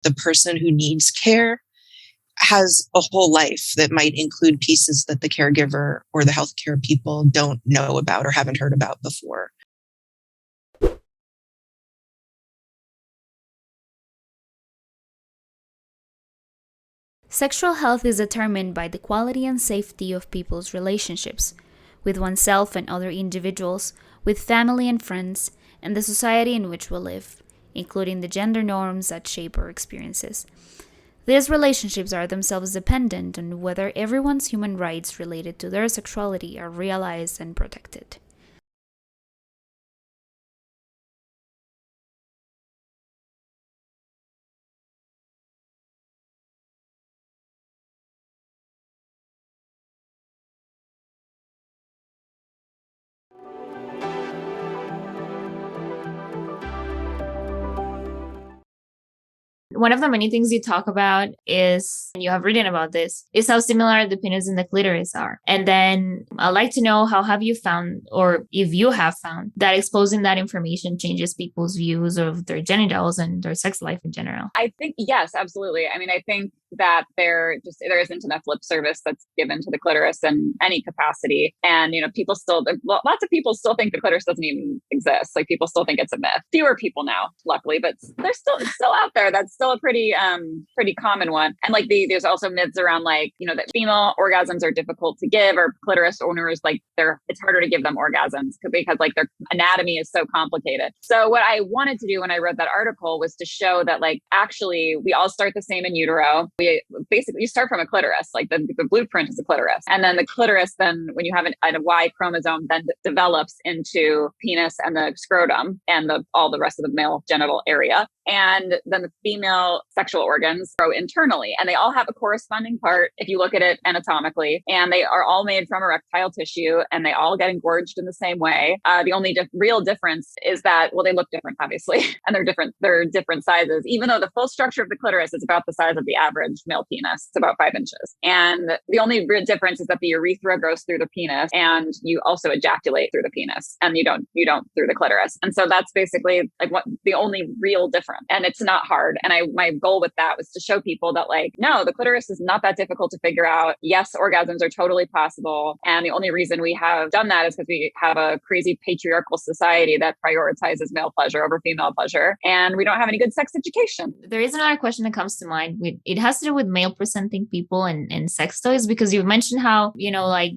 the person who needs care has a whole life that might include pieces that the caregiver or the healthcare people don't know about or haven't heard about before. Sexual health is determined by the quality and safety of people's relationships, with oneself and other individuals, with family and friends, and the society in which we live, including the gender norms that shape our experiences. These relationships are themselves dependent on whether everyone's human rights related to their sexuality are realized and protected. One of the many things you talk about is, and you have written about this, is how similar the penis and the clitoris are. And then I'd like to know, how have you found, or if you have found, that exposing that information changes people's views of their genitals and their sex life in general? I think, yes, absolutely. I mean, I think that there isn't enough lip service that's given to the clitoris in any capacity. And, people still, lots of people still think the clitoris doesn't even exist. Like, people still think it's a myth. Fewer people now, luckily, but it's still out there. That's still a pretty common one. And there's also myths around that female orgasms are difficult to give, or clitoris owners, it's harder to give them orgasms because their anatomy is so complicated. So what I wanted to do when I wrote that article was to show that actually we all start the same in utero. You start from a clitoris, the blueprint is a clitoris. And then the clitoris, then when you have a Y chromosome, then develops into penis and the scrotum and all the rest of the male genital area. And then the female sexual organs grow internally, and they all have a corresponding part if you look at it anatomically, and they are all made from erectile tissue, and they all get engorged in the same way. The only real difference is that, they look different, obviously, and they're different sizes, even though the full structure of the clitoris is about the size of the average male penis. It's about 5 inches. And the only real difference is that the urethra goes through the penis, and you also ejaculate through the penis, and you don't through the clitoris. And so that's basically what the only real difference. And it's not hard. And my goal with that was to show people that no, the clitoris is not that difficult to figure out. Yes, orgasms are totally possible. And the only reason we have done that is because we have a crazy patriarchal society that prioritizes male pleasure over female pleasure. And we don't have any good sex education. There is another question that comes to mind. It has to do with male presenting people and sex toys, because you mentioned how,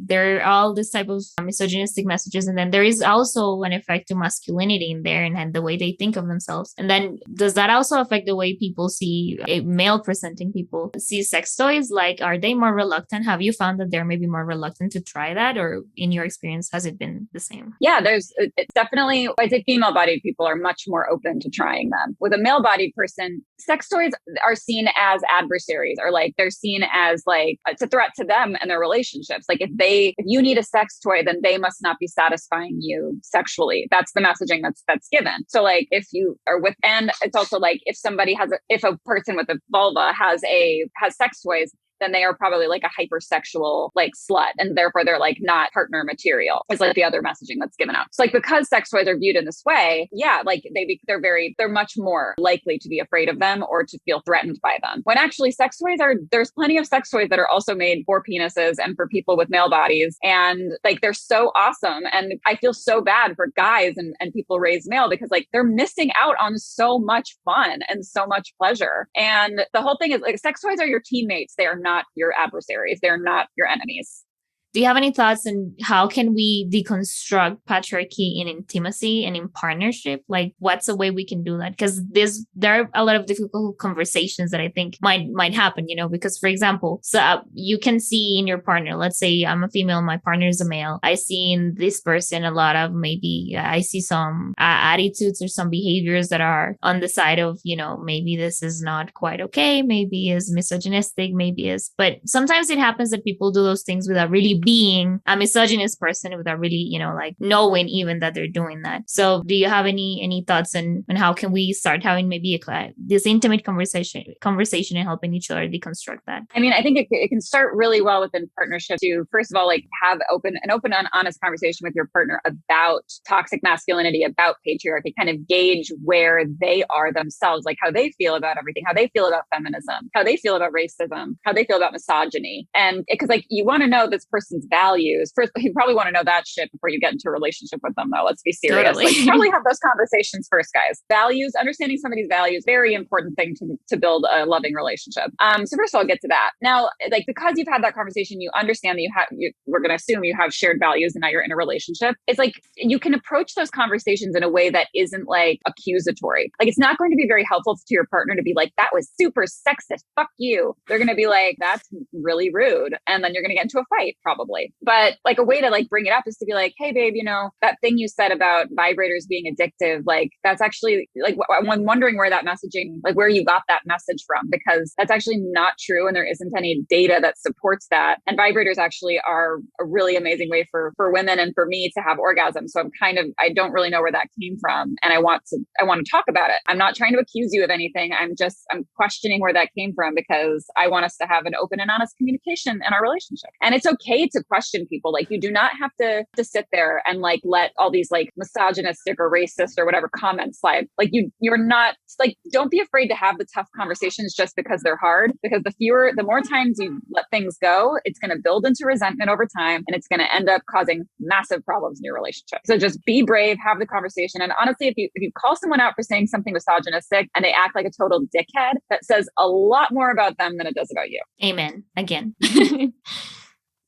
there are all this type of misogynistic messages. And then there is also an effect to masculinity in there and the way they think of themselves. And then does that also affect the way people see male presenting people see sex toys? Are they more reluctant? Have you found that they're maybe more reluctant to try that? Or in your experience, has it been the same? Yeah, it's definitely, I'd say female bodied people are much more open to trying them. With a male bodied person, sex toys are seen as adversaries, or they're seen as it's a threat to them and their relationships. If you need a sex toy, then they must not be satisfying you sexually. That's the messaging that's given. So if you are with, and it's also if a person with a vulva has sex toys, then they are probably a hypersexual slut, and therefore they're not partner material. It's the other messaging that's given out. So because sex toys are viewed in this way, yeah, they're much more likely to be afraid of them or to feel threatened by them. When actually there's plenty of sex toys that are also made for penises and for people with male bodies, and they're so awesome. And I feel so bad for guys and people raised male, because they're missing out on so much fun and so much pleasure. And the whole thing is sex toys are your teammates. They are not your adversaries. They're not your enemies. Do you have any thoughts on how can we deconstruct patriarchy in intimacy and in partnership? What's a way we can do that? Because there are a lot of difficult conversations that I think might happen, because, for example, you can see in your partner, let's say I'm a female, my partner is a male. I see in this person a lot of I see some attitudes or some behaviors that are on the side of, maybe this is not quite okay. Maybe is misogynistic, but sometimes it happens that people do those things without really being a misogynist person without really, you know, like knowing even that they're doing that. So do you have any thoughts on how can we start having maybe this intimate conversation and helping each other deconstruct that? I mean, I think it can start really well within partnership to, first of all, like have an open and honest conversation with your partner about toxic masculinity, about patriarchy, kind of gauge where they are themselves, like how they feel about everything, how they feel about feminism, how they feel about racism, how they feel about misogyny. And because like you want to know this person's values. First, you probably want to know that shit before you get into a relationship with them, though. Let's be serious. Totally. Like, probably have those conversations first, guys. Values, understanding somebody's values, very important thing to build a loving relationship. So first of all, I'll get to that. Now, like because you've had that conversation, you understand that we're going to assume you have shared values and now you're in a relationship. It's like you can approach those conversations in a way that isn't like accusatory. Like it's not going to be very helpful to your partner to be like, that was super sexist. Fuck you. They're going to be like, that's really rude. And then you're going to get into a fight probably. But like a way to like bring it up is to be like, hey babe, you know, that thing you said about vibrators being addictive, like that's actually like, I'm wondering where that messaging, like where you got that message from, because that's actually not true. And there isn't any data that supports that. And vibrators actually are a really amazing way for women and for me to have orgasm. So I don't really know where that came from. And I want to talk about it. I'm not trying to accuse you of anything. I'm questioning where that came from because I want us to have an open and honest communication in our relationship. And it's okay to question people. Like you do not have to sit there and like let all these like misogynistic or racist or whatever comments slide. Like you're not like, don't be afraid to have the tough conversations just because they're hard, because the more times you let things go, it's going to build into resentment over time and it's going to end up causing massive problems in your relationship. So just be brave, have the conversation. And honestly, if you call someone out for saying something misogynistic and they act like a total dickhead, that says a lot more about them than it does about you. Amen. Again.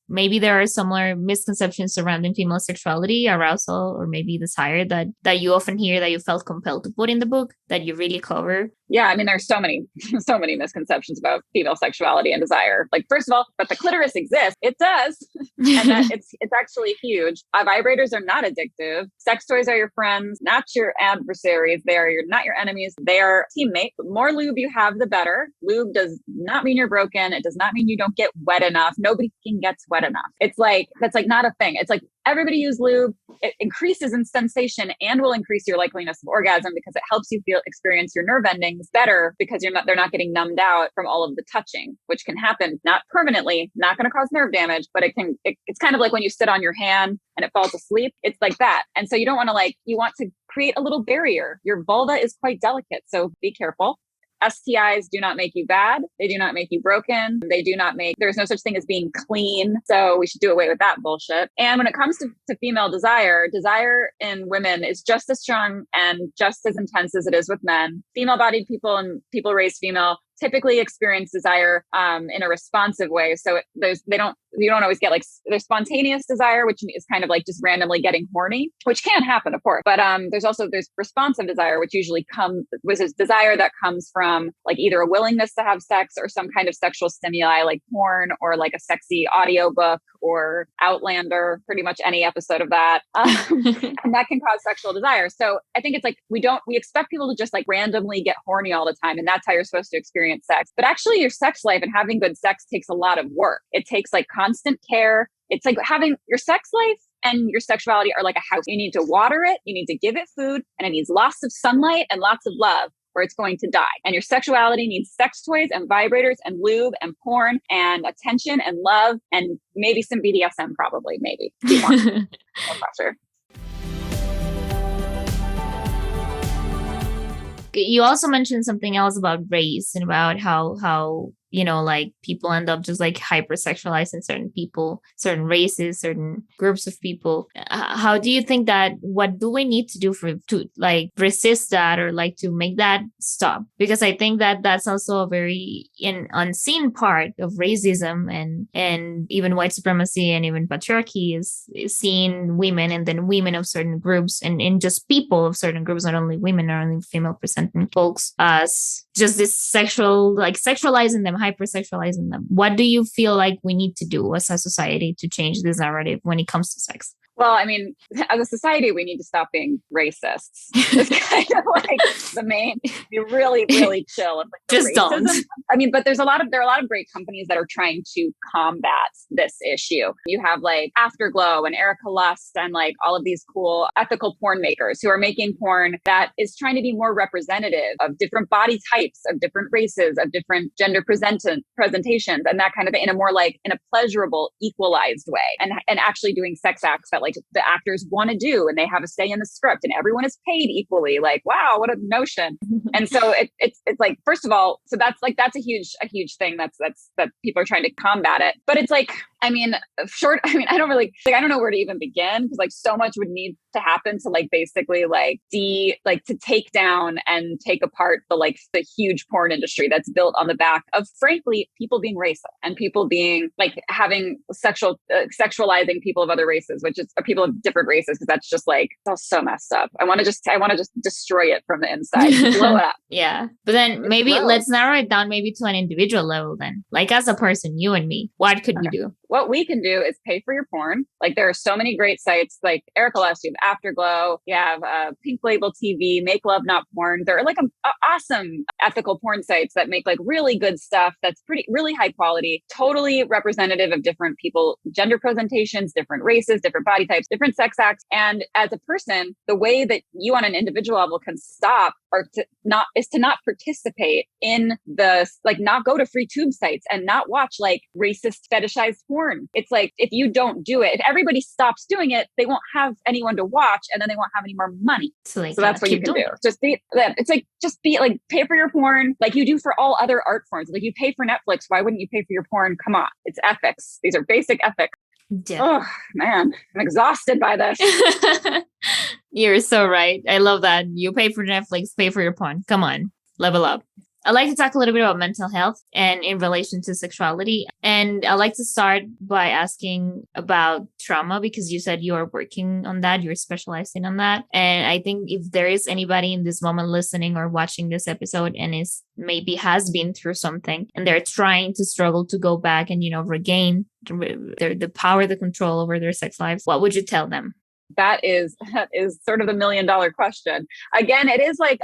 Maybe there are similar misconceptions surrounding female sexuality, arousal, or maybe desire that you often hear that you felt compelled to put in the book that you really cover. Yeah, I mean, there's so many misconceptions about female sexuality and desire. Like, first of all, but the clitoris exists. It does. And that it's actually huge. Vibrators are not addictive. Sex toys are your friends, not your adversaries. They are not your enemies. They are teammates. The more lube you have, the better. Lube does not mean you're broken. It does not mean you don't get wet enough. Nobody fucking gets wet enough. It's like, that's like not a thing. It's like, everybody use lube. It increases in sensation and will increase your likeliness of orgasm because it helps you experience your nerve endings better because they're not getting numbed out from all of the touching, which can happen, not permanently, not going to cause nerve damage, but it's kind of like when you sit on your hand and it falls asleep. It's like that. And so you don't want to you want to create a little barrier. Your vulva is quite delicate. So be careful. STIs do not make you bad. They do not make you broken. There's no such thing as being clean. So we should do away with that bullshit. And when it comes to female desire in women is just as strong and just as intense as it is with men. Female-bodied people and people raised female typically experience desire in a responsive way. So you don't always get there's spontaneous desire, which is kind of like just randomly getting horny, which can happen, of course. But there's responsive desire, which usually was this desire that comes from like either a willingness to have sex or some kind of sexual stimuli like porn or like a sexy audiobook or Outlander, pretty much any episode of that. And that can cause sexual desire. So I think it's like, we expect people to just like randomly get horny all the time. And that's how you're supposed to experience sex. But actually your sex life and having good sex takes a lot of work. It takes like constant care. It's like having your sex life and your sexuality are like a house. You need to water it. You need to give it food, and it needs lots of sunlight and lots of love, or it's going to die. And your sexuality needs sex toys and vibrators and lube and porn and attention and love and maybe some BDSM, probably, maybe. If you want. No pressure. You also mentioned something else about race and about how like people end up just like hypersexualizing certain people, certain races, certain groups of people. How do you think what do we need to do to like resist that or like to make that stop? Because I think that's also a very unseen part of racism and even white supremacy and even patriarchy is seeing women and then women of certain groups and just people of certain groups, not only women, not only female presenting folks, as just this sexualizing them, hypersexualizing them. What do you feel like we need to do as a society to change this narrative when it comes to sex? Well, I mean, as a society, we need to stop being racists. It's kind of like the main, you really, really chill. With, like, Just racism. don't. I mean, but there are a lot of great companies that are trying to combat this issue. You have like Afterglow and Erica Lust and like all of these cool ethical porn makers who are making porn that is trying to be more representative of different body types, of different races, of different gender presentations, and that kind of thing, in a more like in a pleasurable, equalized way, and actually doing sex acts that like the actors want to do, and they have a say in the script, and everyone is paid equally. Like, wow, what a notion! And so it's like, first of all, so that's a huge thing that people are trying to combat it. But it's like, I mean, I don't really like, I don't know where to even begin, because like so much would need to happen to like basically like to take down and take apart the huge porn industry that's built on the back of, frankly, people being racist and people being like having sexualizing people of other races, which is people of different races, because that's just like, that's so messed up. I want to just destroy it from the inside, blow it up. Yeah, but then maybe let's narrow it down maybe to an individual level. Then, like as a person, you and me, what could we do? What we can do is pay for your porn. Like there are so many great sites like Erica Lust, you have Afterglow, you have Pink Label TV, Make Love Not Porn. There are like awesome ethical porn sites that make like really good stuff that's really high quality, totally representative of different people, gender presentations, different races, different body types, different sex acts. And as a person, the way that you on an individual level can stop is to not participate in not go to free tube sites and not watch like racist fetishized porn. It's like, if you don't do it, if everybody stops doing it, they won't have anyone to watch, and then they won't have any more money. So that's what you can do. Just pay for your porn like you do for all other art forms. Like you pay for Netflix. Why wouldn't you pay for your porn? Come on. It's ethics. These are basic ethics. Yeah. Oh man, I'm exhausted by this. You're so right. I love that. You pay for Netflix, pay for your porn. Come on, level up. I'd like to talk a little bit about mental health and in relation to sexuality. And I'd like to start by asking about trauma, because you said you are working on that. You're specializing on that. And I think if there is anybody in this moment listening or watching this episode and has been through something, and they're trying to struggle to go back and, regain the power, the control over their sex lives, what would you tell them? That is sort of the $1 million question. Again, it is like,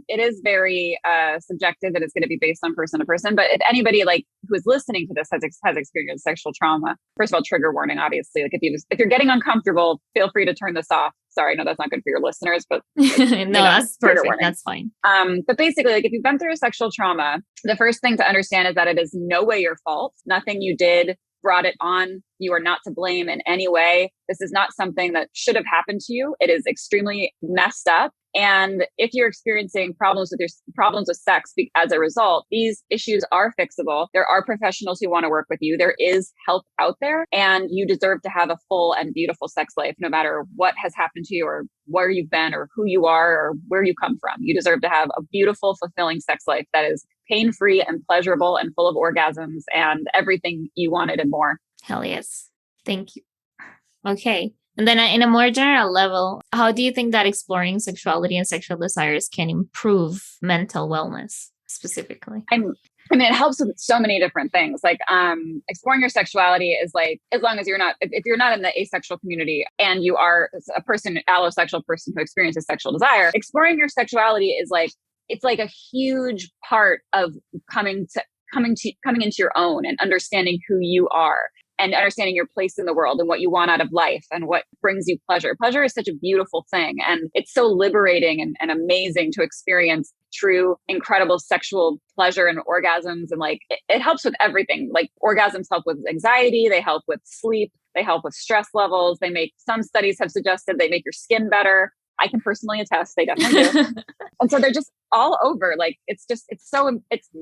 it is very subjective, and it's going to be based on person to person. But if anybody like who is listening to this has experienced sexual trauma, first of all, trigger warning, obviously, like if you're getting uncomfortable, feel free to turn this off. Sorry, no, that's not good for your listeners, but that's perfect. That's fine. But basically, like if you've been through a sexual trauma, the first thing to understand is that it is no way your fault. Nothing you did brought it on. You are not to blame in any way. This is not something that should have happened to you. It is extremely messed up. And if you're experiencing problems with sex as a result, these issues are fixable. There are professionals who want to work with you. There is help out there, and you deserve to have a full and beautiful sex life, no matter what has happened to you or where you've been or who you are or where you come from. You deserve to have a beautiful, fulfilling sex life that is pain-free and pleasurable and full of orgasms and everything you wanted and more. Hell yes. Thank you. Okay. And then in a more general level, how do you think that exploring sexuality and sexual desires can improve mental wellness specifically? I mean, it helps with so many different things. Like exploring your sexuality is like, as long as if you're not in the asexual community and you are a allosexual person who experiences sexual desire, exploring your sexuality is like, it's like a huge part of coming into your own and understanding who you are, and understanding your place in the world and what you want out of life and what brings you pleasure. Pleasure is such a beautiful thing. And it's so liberating and amazing to experience true, incredible sexual pleasure and orgasms. And like, it helps with everything. Like orgasms help with anxiety. They help with sleep. They help with stress levels. Some studies have suggested they make your skin better. I can personally attest they definitely do. And so they're just all over. Like, it's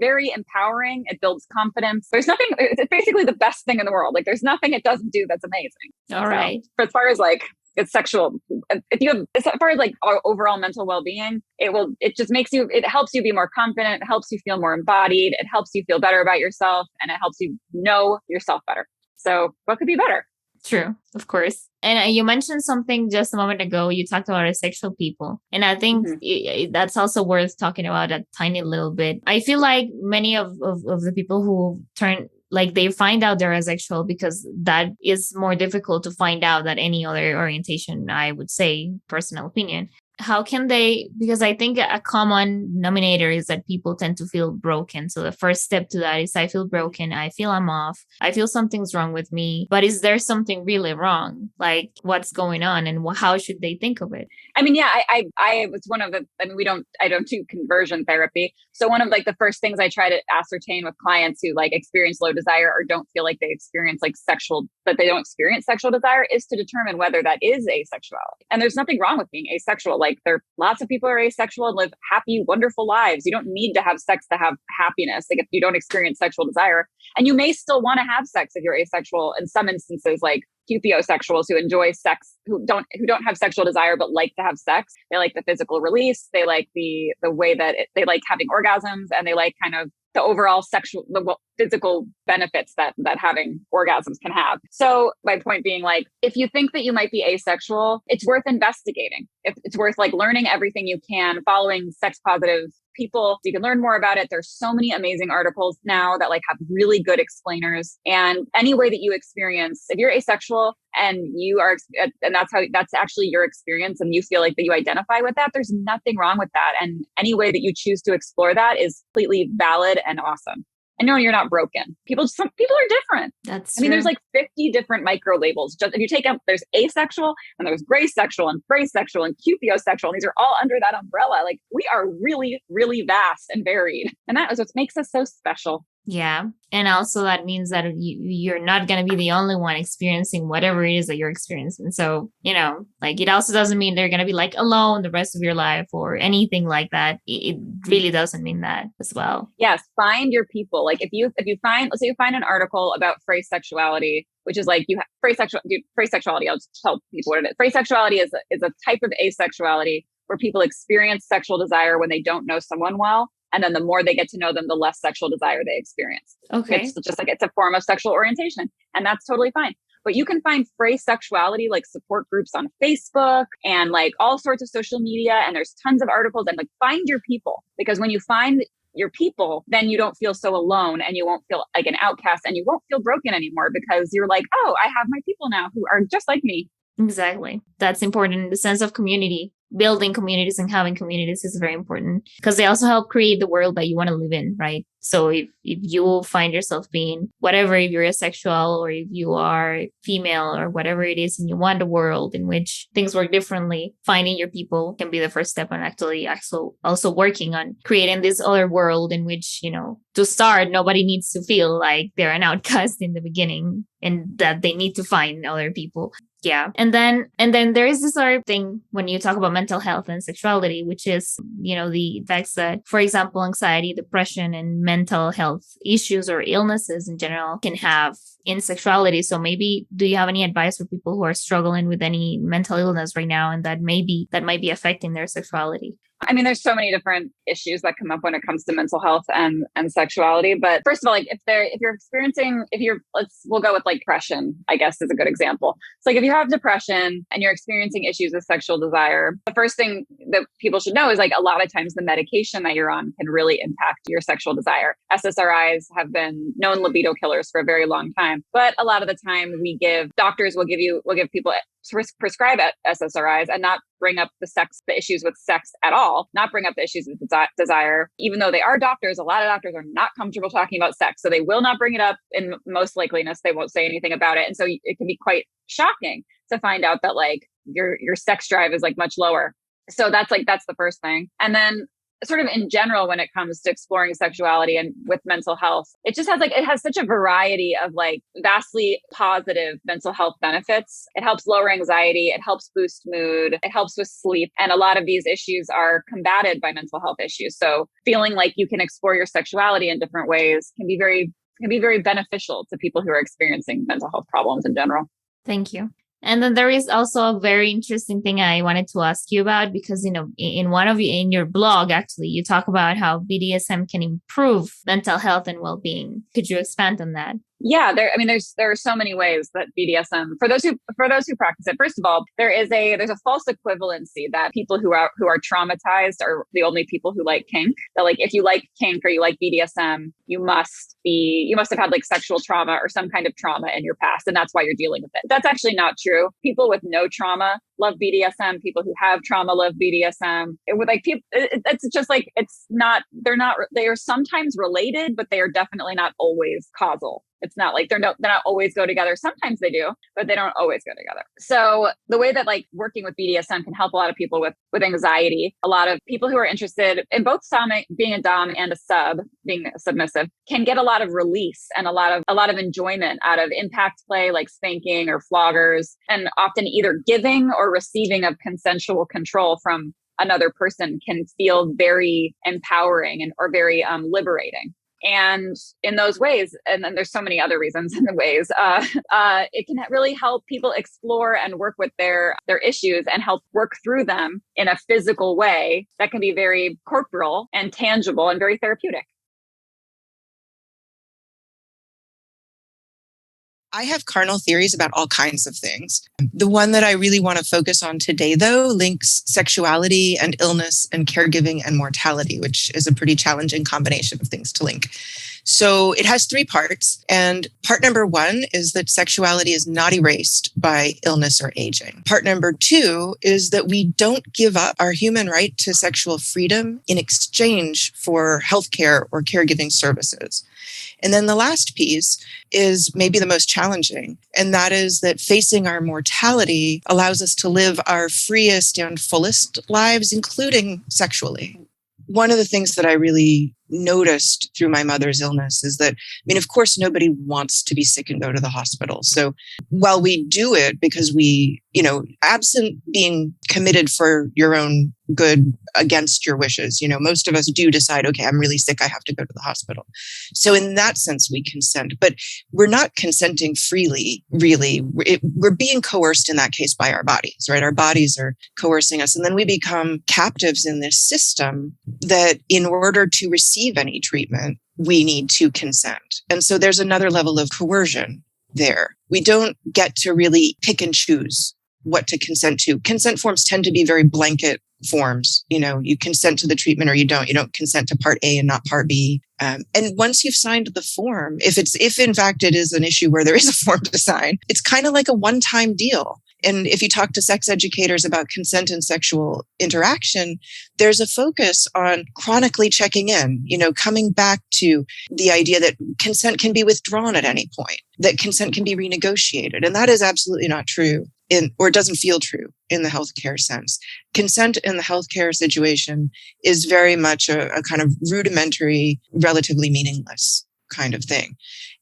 very empowering. It builds confidence. It's basically the best thing in the world. Like there's nothing it doesn't do that's amazing. All right. But as far as like, it's sexual, as far as like our overall mental well-being, it helps you be more confident. It helps you feel more embodied. It helps you feel better about yourself, and it helps you know yourself better. So what could be better? True, of course. And you mentioned something just a moment ago. You talked about asexual people. And I think that's also worth talking about a tiny little bit. I feel like many of the people who turn like they find out they're asexual because that is more difficult to find out than any other orientation, I would say, personal opinion. How can they, because I think a common denominator is that people tend to feel broken. So the first step to that is I feel broken. I feel I'm off. I feel something's wrong with me. But is there something really wrong? Like what's going on and how should they think of it? I mean, yeah, I was one of the, I mean, I don't do conversion therapy. So one of like the first things I try to ascertain with clients who like experience low desire or don't feel like they experience like that they don't experience sexual desire is to determine whether that is asexuality. And there's nothing wrong with being asexual. Like lots of people are asexual and live happy, wonderful lives. You don't need to have sex to have happiness. Like if you don't experience sexual desire, and you may still want to have sex if you're asexual in some instances, like Ph.D. who enjoy sex, who don't have sexual desire but like to have sex. They like the physical release. They like the way that they like having orgasms, and they like kind of the overall physical benefits that having orgasms can have. So my point being, like, if you think that you might be asexual, it's worth investigating. It's worth like learning everything you can, following sex positive people. You can learn more about it. There's so many amazing articles now that like have really good explainers. And any way that you experience, if you're asexual and you are, and that's actually your experience, and you feel like that you identify with that, there's nothing wrong with that. And any way that you choose to explore that is completely valid and awesome. And no, you're not broken. Some people are different. That's I mean, true. there's like 50 different micro labels. Just if you take out, there's asexual and there's gray sexual and gray sexual and cupiosexual. And these are all under that umbrella. Like we are really, really vast and varied. And that is what makes us so special. Yeah. And also that means that you're not going to be the only one experiencing whatever it is that you're experiencing. So, like it also doesn't mean they're going to be like alone the rest of your life or anything like that. It really doesn't mean that as well. Yes. Find your people. Like if you find, let's say you find an article about phrase sexuality, which is like phrase sexuality. I'll just tell people what it is. Phrase sexuality is a type of asexuality where people experience sexual desire when they don't know someone well. And then the more they get to know them, the less sexual desire they experience. Okay. It's just like it's a form of sexual orientation. And that's totally fine. But you can find phrase sexuality like support groups on Facebook and like all sorts of social media. And there's tons of articles, and like find your people, because when you find your people, then you don't feel so alone, and you won't feel like an outcast, and you won't feel broken anymore, because you're like, oh, I have my people now who are just like me. Exactly. That's important. The sense of community, building communities and having communities is very important, because they also help create the world that you want to live in, right? So if you find yourself being whatever, if you're asexual or if you are female or whatever it is, and you want a world in which things work differently, finding your people can be the first step, and actually also working on creating this other world in which, to start, nobody needs to feel like they're an outcast in the beginning and that they need to find other people. Yeah. And then there is this other thing when you talk about mental health and sexuality, which is, the effects that, for example, anxiety, depression, and mental health issues or illnesses in general can have in sexuality. So maybe, do you have any advice for people who are struggling with any mental illness right now and that might be affecting their sexuality? I mean, there's so many different issues that come up when it comes to mental health and sexuality. But first of all, like we'll go with like depression, I guess is a good example. So like if you have depression and you're experiencing issues with sexual desire, the first thing that people should know is like a lot of times the medication that you're on can really impact your sexual desire. SSRIs have been known libido killers for a very long time, but a lot of the time doctors will give people prescribe SSRIs and not bring up the issues with sex at all, not bring up the issues with desire. Even though they are doctors, a lot of doctors are not comfortable talking about sex. So they will not bring it up. In most likeliness, they won't say anything about it. And so it can be quite shocking to find out that like your sex drive is like much lower. So that's the first thing. And then sort of in general, when it comes to exploring sexuality and with mental health, it has such a variety of like vastly positive mental health benefits. It helps lower anxiety. It helps boost mood. It helps with sleep. And a lot of these issues are combated by mental health issues. So feeling like you can explore your sexuality in different ways can be very beneficial to people who are experiencing mental health problems in general. Thank you. And then there is also a very interesting thing I wanted to ask you about, because, in your blog, actually, you talk about how BDSM can improve mental health and well-being. Could you expand on that? Yeah, there are so many ways that BDSM, for those who practice it. First of all, there's a false equivalency that people who are traumatized are the only people who like kink. That like if you like kink or you like BDSM, you must have had like sexual trauma or some kind of trauma in your past, and that's why you're dealing with it. That's actually not true. People with no trauma love BDSM. People who have trauma love BDSM. It's just like they are sometimes related, but they are definitely not always causal. It's not like they're not always go together. Sometimes they do, but they don't always go together. So the way that like working with BDSM can help a lot of people with anxiety, a lot of people who are interested in both being a dom and a sub, being a submissive, can get a lot of release and a lot of enjoyment out of impact play like spanking or floggers, and often either giving or receiving of consensual control from another person can feel very empowering or very liberating. And in those ways, and then there's so many other reasons in the ways, it can really help people explore and work with their issues and help work through them in a physical way that can be very corporal and tangible and very therapeutic. I have carnal theories about all kinds of things. The one that I really want to focus on today, though, links sexuality and illness and caregiving and mortality, which is a pretty challenging combination of things to link. So it has 3 parts. And part number 1 is that sexuality is not erased by illness or aging. Part number 2 is that we don't give up our human right to sexual freedom in exchange for healthcare or caregiving services. And then the last piece is maybe the most challenging, and that is that facing our mortality allows us to live our freest and fullest lives, including sexually. One of the things that I really noticed through my mother's illness is that, of course, nobody wants to be sick and go to the hospital. So while we do it because we, absent being committed for your own good against your wishes, most of us do decide, okay, I'm really sick, I have to go to the hospital. So in that sense, we consent, but we're not consenting freely, really. We're being coerced in that case by our bodies, right? Our bodies are coercing us. And then we become captives in this system that in order to receive any treatment, we need to consent. And so there's another level of coercion there. We don't get to really pick and choose what to consent to. Consent forms tend to be very blanket forms. You consent to the treatment or you don't. You don't consent to part A and not part B. And once you've signed the form, if in fact it is an issue where there is a form to sign, it's kind of like a one-time deal. And if you talk to sex educators about consent and sexual interaction, there's a focus on chronically checking in, coming back to the idea that consent can be withdrawn at any point, that consent can be renegotiated. And that is absolutely not true or it doesn't feel true in the healthcare sense. Consent in the healthcare situation is very much a kind of rudimentary, relatively meaningless kind of thing.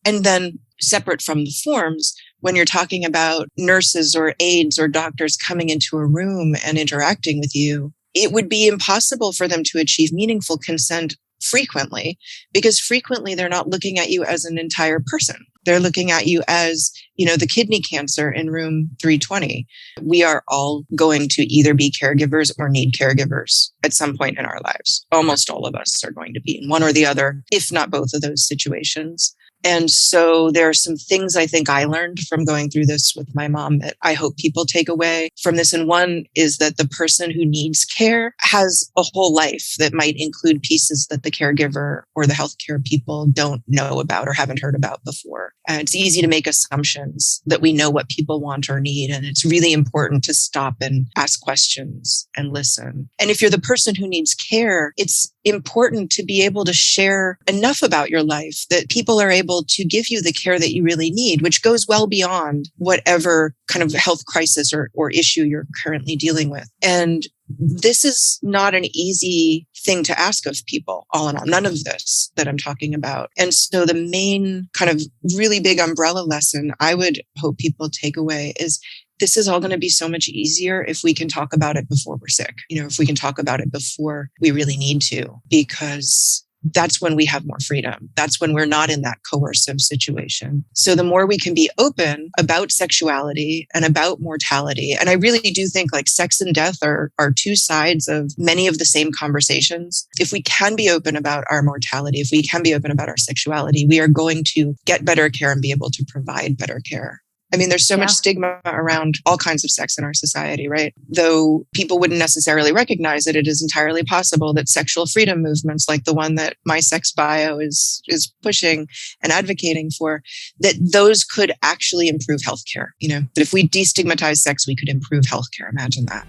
And then separate from the forms, when you're talking about nurses or aides or doctors coming into a room and interacting with you, it would be impossible for them to achieve meaningful consent frequently, because frequently they're not looking at you as an entire person. They're looking at you as, the kidney cancer in room 320. We are all going to either be caregivers or need caregivers at some point in our lives. Almost all of us are going to be in one or the other, if not both of those situations. And so there are some things I think I learned from going through this with my mom that I hope people take away from this. And one is that the person who needs care has a whole life that might include pieces that the caregiver or the healthcare people don't know about or haven't heard about before. And it's easy to make assumptions that we know what people want or need. And it's really important to stop and ask questions and listen. And if you're the person who needs care, it's important to be able to share enough about your life that people are able to give you the care that you really need, which goes well beyond whatever kind of health crisis or issue you're currently dealing with. And this is not an easy thing to ask of people, all in all, none of this that I'm talking about. And so the main kind of really big umbrella lesson I would hope people take away is this is all going to be so much easier if we can talk about it before we're sick, if we can talk about it before we really need to, because that's when we have more freedom. That's when we're not in that coercive situation. So the more we can be open about sexuality and about mortality, and I really do think like sex and death are two sides of many of the same conversations. If we can be open about our mortality, if we can be open about our sexuality, we are going to get better care and be able to provide better care. I mean, there's so much stigma around all kinds of sex in our society, right? Though people wouldn't necessarily recognize it, it is entirely possible that sexual freedom movements like the one that My Sex Bio is pushing and advocating for, that those could actually improve healthcare. That if we destigmatize sex, we could improve healthcare. Imagine that.